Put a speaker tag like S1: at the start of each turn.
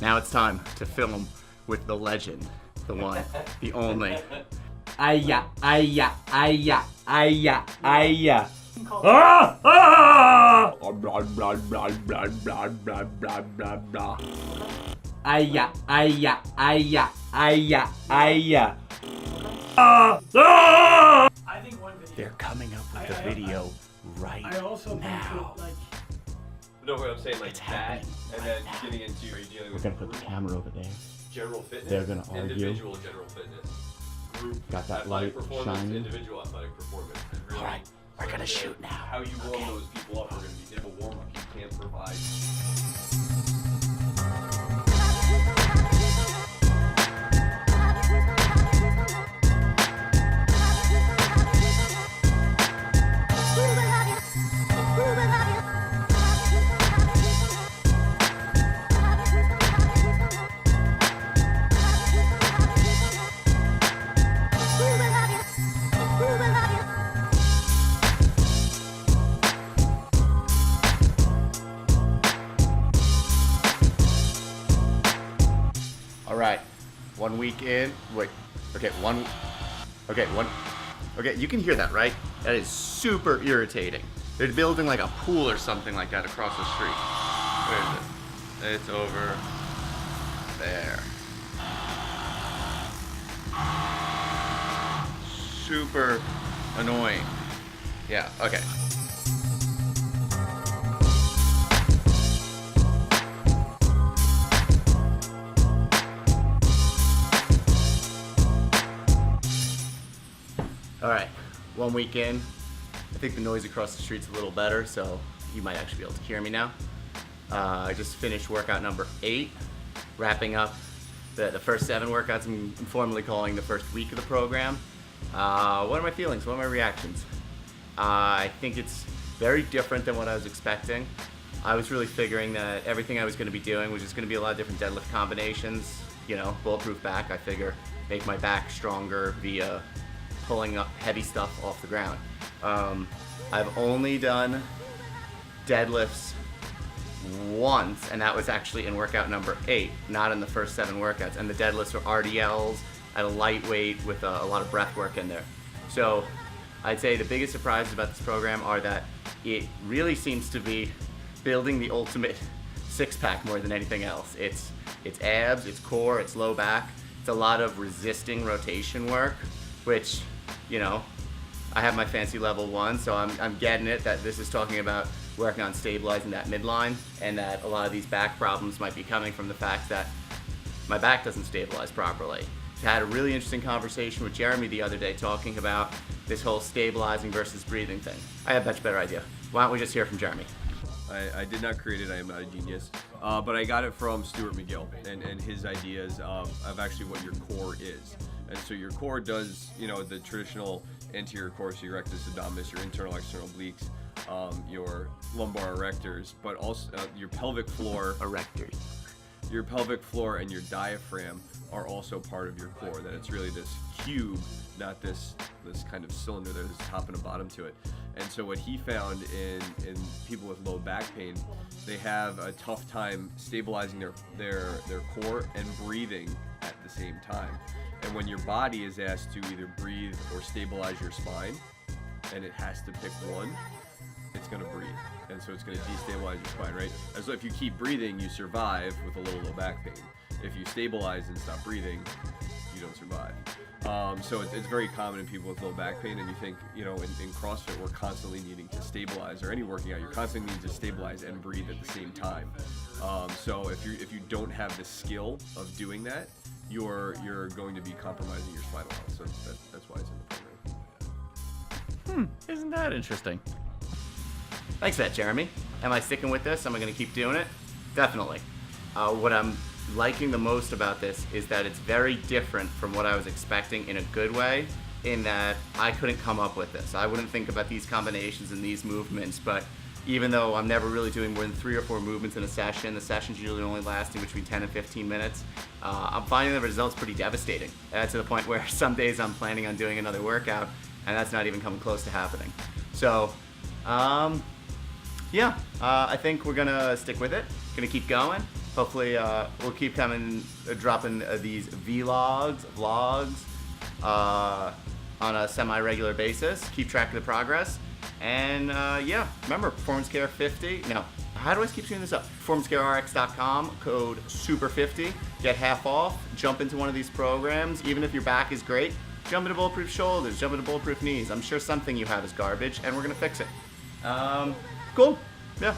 S1: Now it's time to film with the legend, the one, the only.
S2: Aya, aya, aya, aya, aya.
S1: Ah! Ah! Blah, blah, blah, blah, blah, blah, blah, blah, blah.
S2: Aya, aya, aya, aya, aya.
S1: Ah! Ah!
S3: I think one video.
S1: They're coming up with a video right
S3: I also
S1: now.
S3: think that, like,
S4: No, what I'm saying, like
S1: It's
S4: that,
S1: happening
S4: and then getting into, are you dealing
S1: We're
S4: with
S1: gonna put the camera over there.
S4: general fitness?
S1: They're gonna argue.
S4: Individual general fitness. Group
S1: Got that
S4: athletic
S1: light
S4: performance,
S1: shining.
S4: individual athletic performance. And really,
S1: All right, we're gonna shoot now.
S4: How you warm
S1: Okay.
S4: those people up are going to be different. Warm up you can't provide.
S1: All right, 1 week in. Wait, okay, okay, you can hear that, right? That is super irritating. They're building like a pool or something like that across the street. Where is it? It's over there. Super annoying. Yeah, okay. All right, 1 week in. I think the noise across the street's a little better, so you might actually be able to hear me now. I just finished workout number 8, wrapping up the first 7 workouts I'm informally calling the first week of the program. What are my feelings? What are my reactions? I think it's very different than what I was expecting. I was really figuring that everything I was going to be doing was just going to be a lot of different deadlift combinations. You know, bulletproof back, I figure, make my back stronger via pulling up heavy stuff off the ground. I've only done deadlifts once, and that was actually in workout number 8, not in the first 7 workouts. And the deadlifts were RDLs at a lightweight with a lot of breath work in there. So I'd say the biggest surprises about this program are that it really seems to be building the ultimate six-pack more than anything else. It's abs, it's core, it's low back. It's a lot of resisting rotation work, which, you know, I have my fancy level 1, so I'm getting it that this is talking about working on stabilizing that midline, and that a lot of these back problems might be coming from the fact that my back doesn't stabilize properly. I had a really interesting conversation with Jeremy the other day talking about this whole stabilizing versus breathing thing. I have a much better idea. Why don't we just hear from Jeremy?
S4: I did not create it, I am not a genius, but I got it from Stuart McGill and his ideas of actually what your core is. And so your core does, you know, the traditional anterior core, so your rectus abdominis, your internal external obliques, your lumbar erectors, but also your pelvic floor.
S1: Erectors.
S4: Your pelvic floor and your diaphragm are also part of your core. That it's really this cube, not this kind of cylinder. There's a top and a bottom to it. And so what he found in people with low back pain, they have a tough time stabilizing their core and breathing at the same time. And when your body is asked to either breathe or stabilize your spine, and it has to pick one, it's going to breathe. And so it's going to destabilize your spine, right? And so if you keep breathing, you survive with a little low back pain. If you stabilize and stop breathing, you don't survive. So it's very common in people with low back pain, and you think, you know, in CrossFit, we're constantly needing to stabilize, or any working out, you're constantly needing to stabilize and breathe at the same time. So if you don't have the skill of doing that, you're going to be compromising your spinal health. So that's why it's in the program.
S1: Isn't that interesting? Thanks for that, Jeremy. Am I sticking with this? Am I going to keep doing it? Definitely. What I'm liking the most about this is that it's very different from what I was expecting in a good way, in that I couldn't come up with this. I wouldn't think about these combinations and these movements, but even though I'm never really doing more than 3 or 4 movements in a session, the session's usually only lasting between 10 and 15 minutes, I'm finding the results pretty devastating. To the point where some days I'm planning on doing another workout, and that's not even coming close to happening. So, yeah, I think we're gonna stick with it. Gonna keep going. Hopefully, we'll keep dropping these vlogs on a semi-regular basis. Keep track of the progress. And yeah, remember, Performance Care 50. No, how do I keep doing this up? PerformanceCareRx.com, code SUPER50. Get half off. Jump into one of these programs. Even if your back is great, jump into Bulletproof shoulders, jump into Bulletproof knees. I'm sure something you have is garbage, and we're gonna fix it. Cool. Yeah.